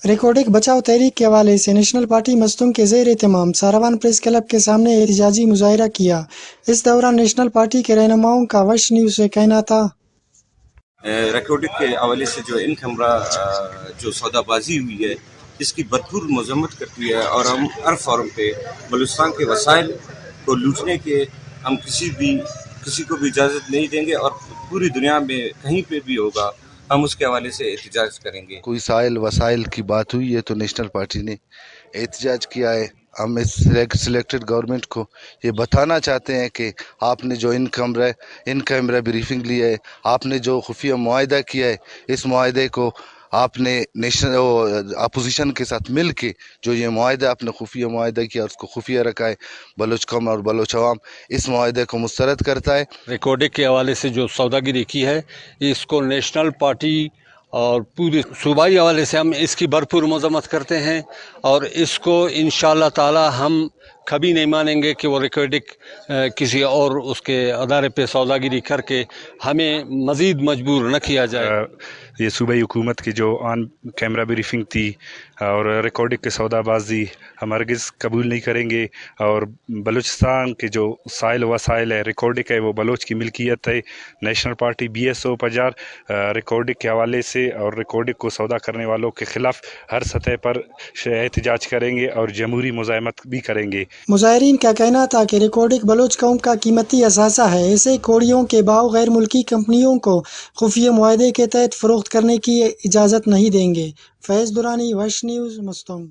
ریکارڈک بچاؤ تحریک کے حوالے سے نیشنل پارٹی مستنگ کے زیر اہتمام ساروان پریس کلب کے سامنے احتجاجی مظاہرہ کیا۔ اس دوران نیشنل پارٹی کے رہنماؤں کا وش نیوز سے کہنا تھا۔ ریکارڈنگ کے حوالے سے جو ان کیمرہ جو سودا بازی ہوئی ہے اس کی بھرپور مذمت کرتی ہے، اور ہم ہر فورم پہ بلوچستان کے وسائل کو لوٹنے کے ہم کسی کو بھی اجازت نہیں دیں گے، اور پوری دنیا میں کہیں پہ بھی ہوگا ہم اس کے حوالے سے احتجاج کریں گے۔ کوئی سائل وسائل کی بات ہوئی ہے تو نیشنل پارٹی نے احتجاج کیا ہے۔ ہم اس سلیکٹڈ گورنمنٹ کو یہ بتانا چاہتے ہیں کہ آپ نے جو ان کیمرہ بریفنگ لی ہے، آپ نے جو خفیہ معاہدہ کیا ہے، اس معاہدے کو آپ نے اپوزیشن کے ساتھ مل کے جو یہ معاہدہ آپ نے خفیہ معاہدہ کیا اس کو خفیہ رکھا ہے، بلوچ قوم اور بلوچ عوام اس معاہدے کو مسترد کرتا ہے۔ ریکارڈنگ کے حوالے سے جو سوداگری کی ہے اس کو نیشنل پارٹی اور پوری صوبائی حوالے سے ہم اس کی بھرپور مذمت کرتے ہیں، اور اس کو انشاءاللہ تعالی ہم کبھی نہیں مانیں گے کہ وہ ریکارڈنگ کسی اور اس کے ادارے پہ سوداگری کر کے ہمیں مزید مجبور نہ کیا جائے۔ یہ صوبائی حکومت کی جو آن کیمرہ بریفنگ تھی اور ریکارڈنگ کے سودا بازی ہم ہرگز قبول نہیں کریں گے، اور بلوچستان کے جو سائل وسائل ہے، ریکارڈنگ ہے، وہ بلوچ کی ملکیت ہے۔ نیشنل پارٹی BSO پجار ریکارڈنگ کے حوالے سے اور ریکارڈنگ کو سودا کرنے والوں کے خلاف ہر سطح پر احتجاج کریں گے اور جمہوری مزاحمت بھی کریں گے۔ مظاہرین کا کہنا تھا کہ ریکارڈک بلوچ قوم کا قیمتی اثاثہ ہے، ایسے کوڑیوں کے باؤ غیر ملکی کمپنیوں کو خفیہ معاہدے کے تحت فروخت کرنے کی اجازت نہیں دیں گے۔ فیض درانی، وش نیوز، مستنگ۔